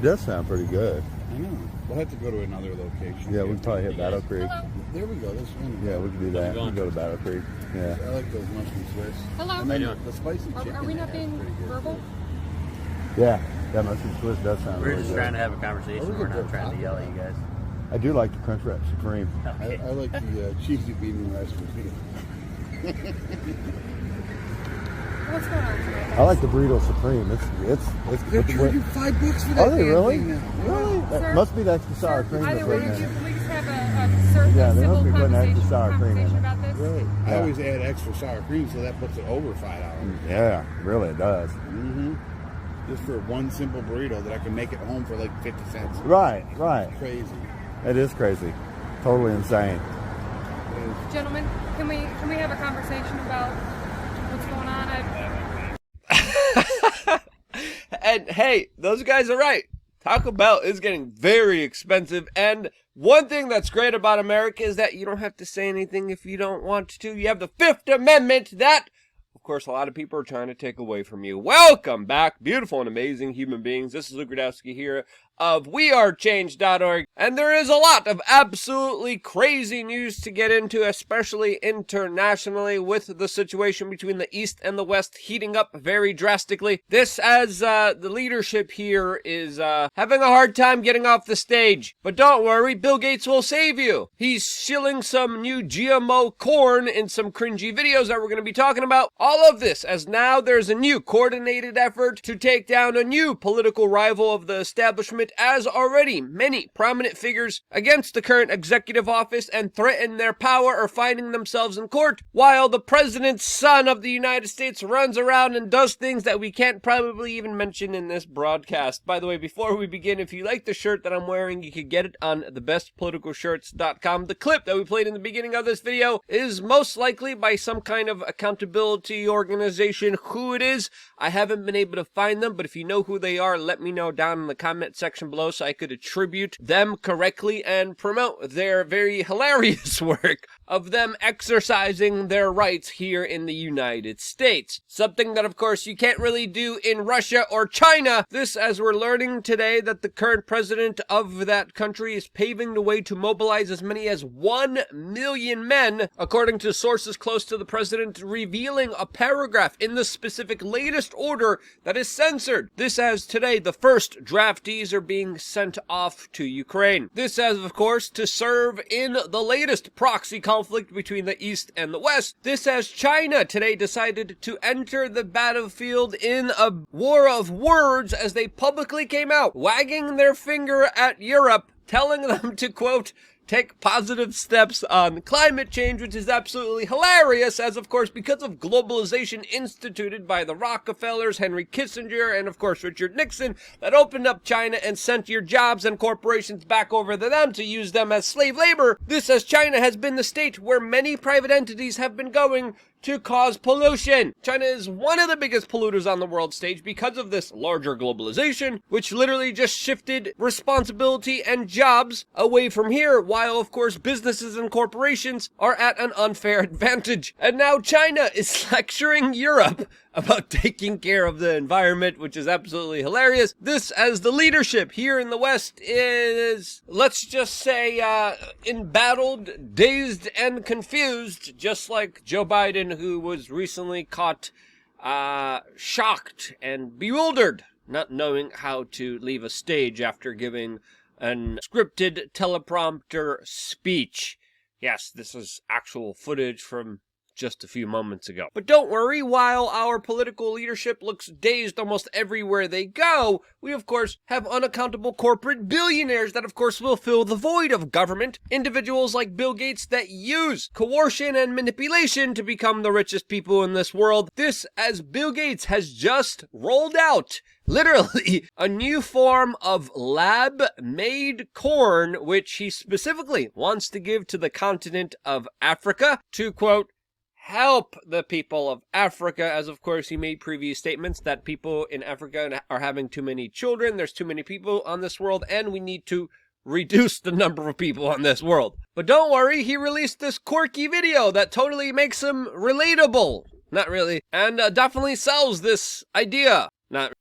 does sound pretty good. I know. We'll have to go to another location. Yeah, we can probably hit Battle Creek. Hello. There we go. This one. Yeah, we can do that. We can go to Battle Creek. Yeah. I like those mushroom Swiss. Hello. And then the spicy chicken. Are we not being verbal? Yeah, that mushroom Swiss does sound We're really just good. trying to have a conversation. We're not trying to yell at you guys. I do like the Crunchwrap Supreme. Okay. I like the cheesy bean and rice with beef. What's going on tonight, guys? I like the Burrito Supreme. They're charging $5 for that. Are they really? Thing now. Really? Sir, That must be the extra sour Sir, cream. either that's way, in there. can we just have a Yeah, they civil must be putting extra conversation, sour cream in it. about this? Really? I Yeah. always add extra sour cream, so that puts it over $5. Yeah, really it does. Mm-hmm. Just for one simple burrito that I can make at home for like 50 cents. Right. Crazy. It is crazy. Totally insane. Gentlemen, can we have a conversation about what's going on? And hey, those guys are right. Taco Bell is getting very expensive, and one thing that's great about America is that you don't have to say anything if you don't want to. You have the Fifth Amendment that, of course, a lot of people are trying to take away from you. Welcome back, beautiful and amazing human beings. This is Luke Radowski here of wearechange.org, and there is a lot of absolutely crazy news to get into, especially internationally, with the situation between the East and the West heating up very drastically. This as the leadership here is having a hard time getting off the stage. But don't worry, Bill Gates will save you. He's shilling some new GMO corn in some cringy videos that we're going to be talking about. All of this as now there's a new coordinated effort to take down a new political rival of the establishment, as already many prominent figures against the current executive office and threaten their power are finding themselves in court, while the president's son of the United States runs around and does things that we can't probably even mention in this broadcast. By the way, before we begin, if you like the shirt that I'm wearing, you can get it on thebestpoliticalshirts.com. The clip that we played in the beginning of this video is most likely by some kind of accountability organization. Who it is, I haven't been able to find them, but if you know who they are, let me know down in the comment section below so I could attribute them correctly and promote their very hilarious work of them exercising their rights here in the United States. Something that, of course, you can't really do in Russia or China. This, as we're learning today, that the current president of that country is paving the way to mobilize as many as 1 million men, according to sources close to the president, revealing a paragraph in the specific latest order that is censored. This as today the first draftees are being sent off to Ukraine. This as, of course, to serve in the latest proxy conflict between the East and the West. This as China today decided to enter the battlefield in a war of words as they publicly came out, wagging their finger at Europe, telling them to, quote, take positive steps on climate change, which is absolutely hilarious, as of course because of globalization instituted by the Rockefellers, Henry Kissinger, and of course Richard Nixon, that opened up China and sent your jobs and corporations back over to them to use them as slave labor. This as China has been the state where many private entities have been going to cause pollution. China is one of the biggest polluters on the world stage because of this larger globalization, which literally just shifted responsibility and jobs away from here, while of course businesses and corporations are at an unfair advantage. And now China is lecturing Europe about taking care of the environment, which is absolutely hilarious. This as the leadership here in the West is, let's just say, embattled, dazed, and confused, just like Joe Biden, who was recently caught shocked and bewildered, not knowing how to leave a stage after giving an scripted teleprompter speech. Yes, this is actual footage from just a few moments ago. But don't worry, while our political leadership looks dazed almost everywhere they go, we of course have unaccountable corporate billionaires that of course will fill the void of government, individuals like Bill Gates that use coercion and manipulation to become the richest people in this world. This as Bill Gates has just rolled out literally a new form of lab-made corn, which he specifically wants to give to the continent of Africa to, quote, help the people of Africa, as of course he made previous statements that people in Africa are having too many children, there's too many people on this world, and we need to reduce the number of people on this world. But don't worry, he released this quirky video that totally makes him relatable. Not really. And definitely sells this idea. Not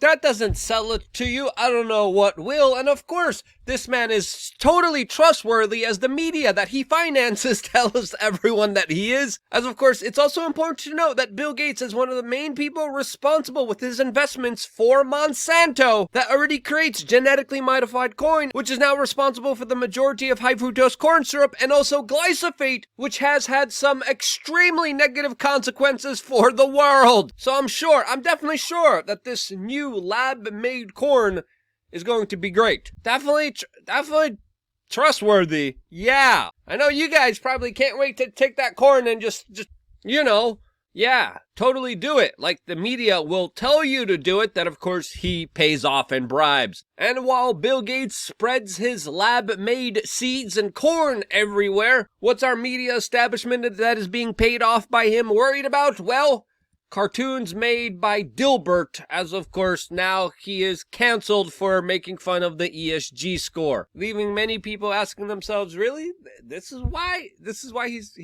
that doesn't sell it to you, I don't know what will. And of course, this man is totally trustworthy, as the media that he finances tells everyone that he is. As of course, it's also important to note that Bill Gates is one of the main people responsible with his investments for Monsanto that already creates genetically modified corn, which is now responsible for the majority of high fructose corn syrup, and also glyphosate, which has had some extremely negative consequences for the world. So I'm definitely sure that this new lab-made corn is going to be great. Definitely trustworthy. Yeah. I know you guys probably can't wait to take that corn and just, yeah, totally do it. Like the media will tell you to do it, that of course he pays off in bribes. And while Bill Gates spreads his lab-made seeds and corn everywhere, what's our media establishment that is being paid off by him worried about? Well, cartoons made by Dilbert, as of course now he is cancelled for making fun of the ESG score, leaving many people asking themselves, really? This is why he's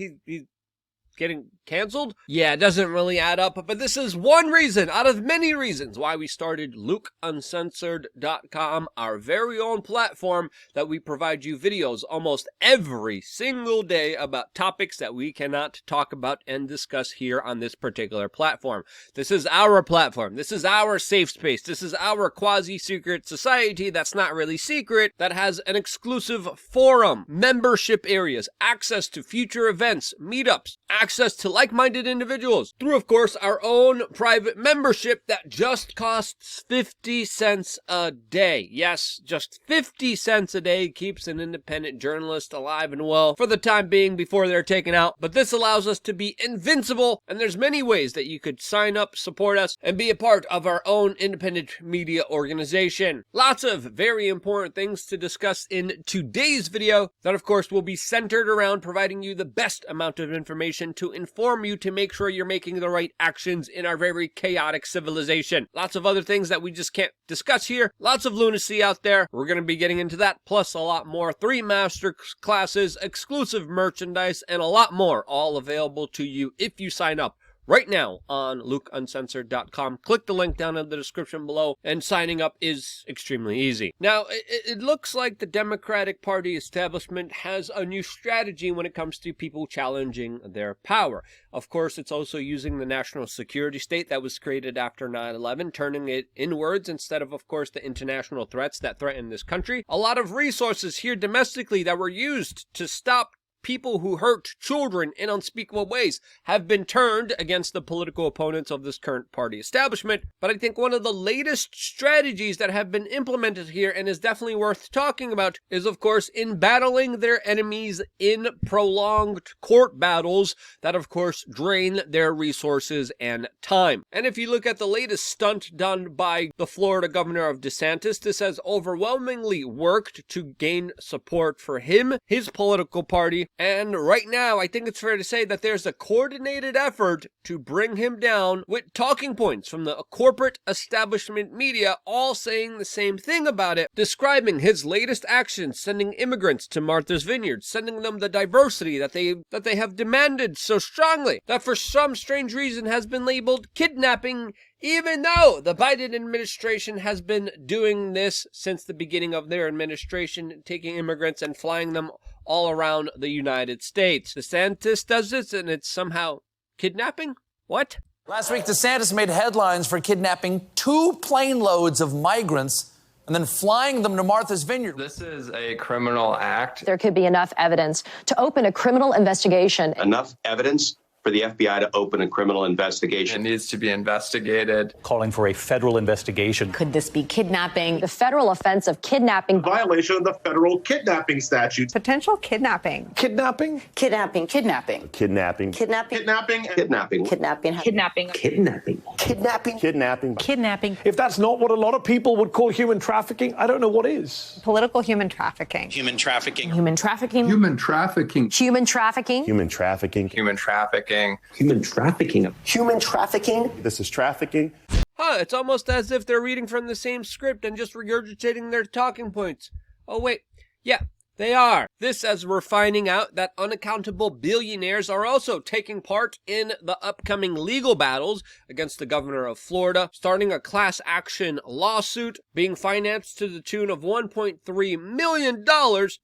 getting canceled? Yeah, it doesn't really add up, but this is one reason out of many reasons why we started LukeUncensored.com, our very own platform that we provide you videos almost every single day about topics that we cannot talk about and discuss here on this particular platform. This is our platform. This is our safe space. This is our quasi-secret society that's not really secret, that has an exclusive forum, membership areas, access to future events, meetups, access to like-minded individuals through, of course, our own private membership that just costs 50 cents a day. Yes, just 50 cents a day keeps an independent journalist alive and well for the time being before they're taken out. But this allows us to be invincible, and there's many ways that you could sign up, support us, and be a part of our own independent media organization. Lots of very important things to discuss in today's video that, of course, will be centered around providing you the best amount of information to inform you to make sure you're making the right actions in our very chaotic civilization. Lots of other things that we just can't discuss here. Lots of lunacy out there. We're going to be getting into that, plus a lot more. 3 master classes, exclusive merchandise, and a lot more, all available to you if you sign up right now on LukeUncensored.com. Click the link down in the description below, and signing up is extremely easy. Now, it looks like the Democratic Party establishment has a new strategy when it comes to people challenging their power. Of course, it's also using the national security state that was created after 9/11, turning it inwards instead of course, the international threats that threaten this country. A lot of resources here domestically that were used to stop people who hurt children in unspeakable ways have been turned against the political opponents of this current party establishment. But I think one of the latest strategies that have been implemented here, and is definitely worth talking about, is of course in battling their enemies in prolonged court battles that of course drain their resources and time. And if you look at the latest stunt done by the Florida governor of DeSantis, this has overwhelmingly worked to gain support for him, his political party. And right now, I think it's fair to say that there's a coordinated effort to bring him down with talking points from the corporate establishment media, all saying the same thing about it, describing his latest actions, sending immigrants to Martha's Vineyard, sending them the diversity that they have demanded so strongly, that for some strange reason has been labeled kidnapping, even though the Biden administration has been doing this since the beginning of their administration, taking immigrants and flying them all around the United States. DeSantis does this, and it's somehow kidnapping? What? Last week, DeSantis made headlines for kidnapping 2 plane loads of migrants and then flying them to Martha's Vineyard. This is a criminal act. There could be enough evidence to open a criminal investigation. Enough evidence for the FBI to open a criminal investigation. It needs to be investigated. Calling for a federal investigation. Could this be kidnapping? The federal offense of kidnapping. Violation of the federal kidnapping statute. Potential kidnapping. Kidnapping? Kidnapping. Kidnapping. Kidnapping. Kidnapping. Kidnapping. Kidnapping. Kidnapping. Kidnapping. Kidnapping. Kidnapping. Kidnapping. Kidnapping. If that's not what a lot of people would call human trafficking, I don't know what is. Political human trafficking. Human trafficking. Human trafficking. Human trafficking. Human trafficking. Human trafficking. Human trafficking. Human trafficking. Human trafficking. This is trafficking. It's almost as if they're reading from the same script and just regurgitating their talking points. Oh, wait. Yeah, They are. This as we're finding out that unaccountable billionaires are also taking part in the upcoming legal battles against the governor of Florida, starting a class action lawsuit being financed to the tune of $1.3 million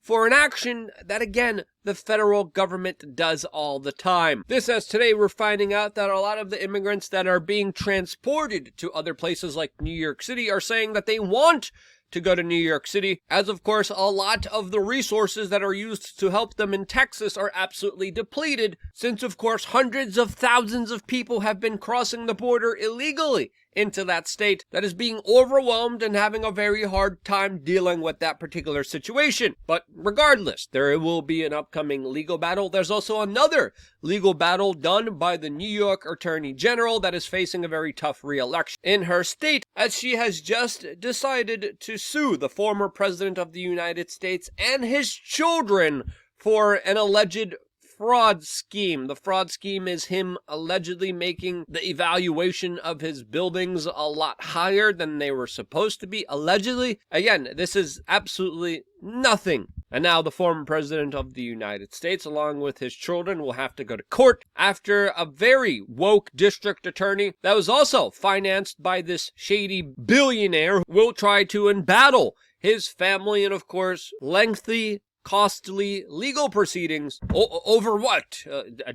for an action that, again, the federal government does all the time. This as today we're finding out that a lot of the immigrants that are being transported to other places like New York City are saying that they want to go to New York City, as of course a lot of the resources that are used to help them in Texas are absolutely depleted, since of course hundreds of thousands of people have been crossing the border illegally into that state that is being overwhelmed and having a very hard time dealing with that particular situation. But regardless, there will be an upcoming legal battle. There's also another legal battle done by the New York Attorney General that is facing a very tough re-election in her state, as she has just decided to sue the former president of the United States and his children for an alleged fraud scheme. The fraud scheme is him allegedly making the evaluation of his buildings a lot higher than they were supposed to be. Allegedly. Again, this is absolutely nothing. And now the former president of the United States, along with his children, will have to go to court after a very woke district attorney that was also financed by this shady billionaire will try to embattle his family and, of course, lengthy, costly legal proceedings over what?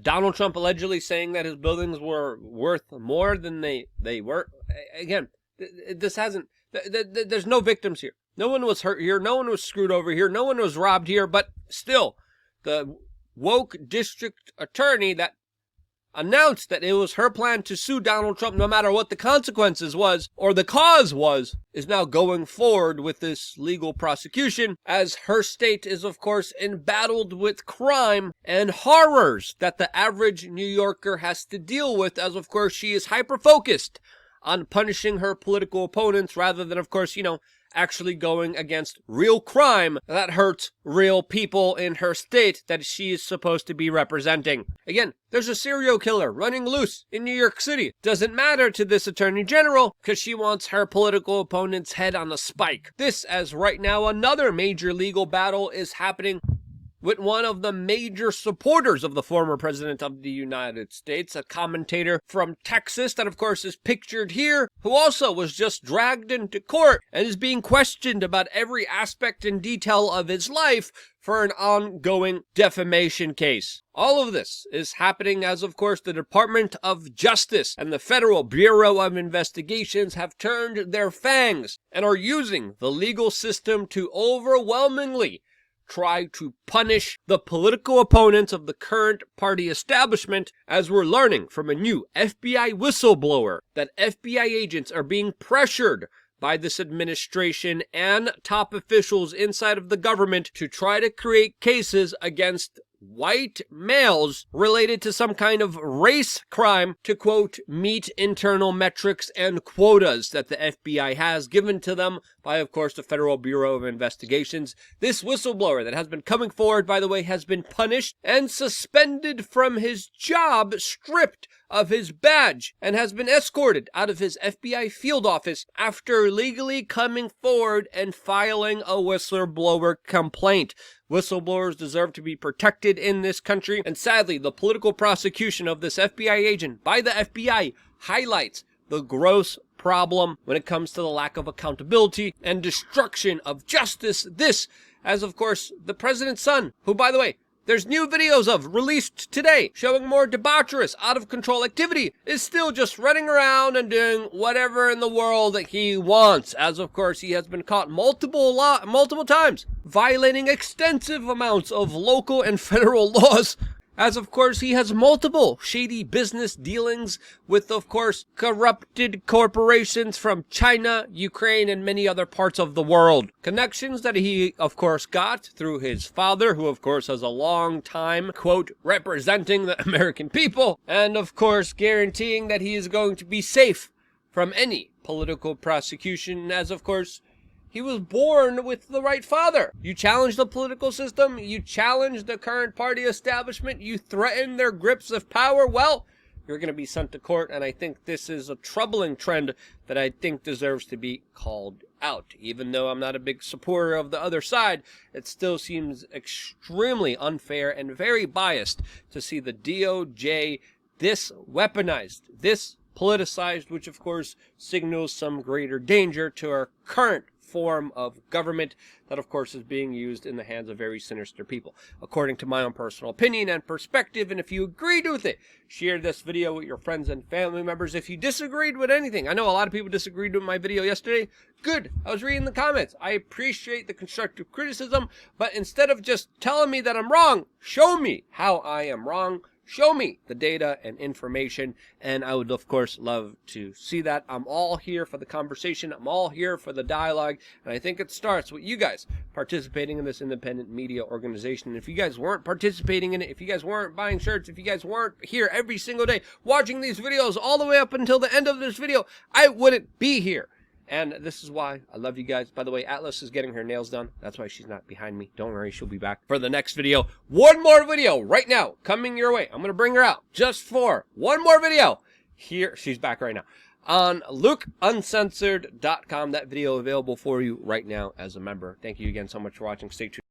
Donald Trump allegedly saying that his buildings were worth more than they were. Again, this hasn't, there's no victims here. No one was hurt here. No one was screwed over here. No one was robbed here. But still, the woke district attorney that announced that it was her plan to sue Donald Trump no matter what the consequences was or the cause was, is now going forward with this legal prosecution, as her state is of course embattled with crime and horrors that the average New Yorker has to deal with, as of course she is hyper-focused on punishing her political opponents rather than, of course, actually going against real crime that hurts real people in her state that she is supposed to be representing. Again, there's a serial killer running loose in New York City. Doesn't matter to this attorney general because she wants her political opponent's head on a spike. This, as right now another major legal battle is happening with one of the major supporters of the former president of the United States, a commentator from Texas that of course is pictured here, who also was just dragged into court and is being questioned about every aspect and detail of his life for an ongoing defamation case. All of this is happening as, of course, the Department of Justice and the Federal Bureau of Investigations have turned their fangs and are using the legal system to overwhelmingly try to punish the political opponents of the current party establishment, as we're learning from a new FBI whistleblower that FBI agents are being pressured by this administration and top officials inside of the government to try to create cases against white males related to some kind of race crime to, quote, meet internal metrics and quotas that the FBI has given to them by, of course, the Federal Bureau of Investigations. This whistleblower that has been coming forward, by the way, has been punished and suspended from his job, stripped of his badge, and has been escorted out of his FBI field office after legally coming forward and filing a whistleblower complaint. Whistleblowers deserve to be protected in this country, and sadly, the political prosecution of this FBI agent by the FBI highlights the gross problem when it comes to the lack of accountability and destruction of justice. This, as of course, the president's son, who, by the way, there's new videos of released today showing more debaucherous, out-of-control activity, is still just running around and doing whatever in the world that he wants, as of course he has been caught multiple times violating extensive amounts of local and federal laws, as of course he has multiple shady business dealings with, of course, corrupted corporations from China, Ukraine, and many other parts of the world. Connections that he, of course, got through his father, who, of course, has a long time, quote, representing the American people, and, of course, guaranteeing that he is going to be safe from any political prosecution, as, of course, he was born with the right father. You challenge the political system, you challenge the current party establishment, you threaten their grips of power, well, you're going to be sent to court, and I think this is a troubling trend that I think deserves to be called out. Even though I'm not a big supporter of the other side, it still seems extremely unfair and very biased to see the DOJ this weaponized, this politicized, which of course signals some greater danger to our current form of government that of course is being used in the hands of very sinister people, according to my own personal opinion and perspective. And if you agreed with it, share this video with your friends and family members. If you disagreed with anything, I know a lot of people disagreed with my video yesterday. Good, I was reading the comments. I appreciate the constructive criticism, but instead of just telling me that I'm wrong, show me how I am wrong. Show me the data and information, and I would, of course, love to see that. I'm all here for the conversation. I'm all here for the dialogue, and I think it starts with you guys participating in this independent media organization. And if you guys weren't participating in it, if you guys weren't buying shirts, if you guys weren't here every single day watching these videos all the way up until the end of this video, I wouldn't be here. And this is why I love you guys. By the way, Atlas is getting her nails done. That's why she's not behind me. Don't worry, she'll be back for the next video. One more video right now coming your way. I'm going to bring her out just for one more video. Here, she's back right now. On LukeUncensored.com. That video available for you right now as a member. Thank you again so much for watching. Stay tuned.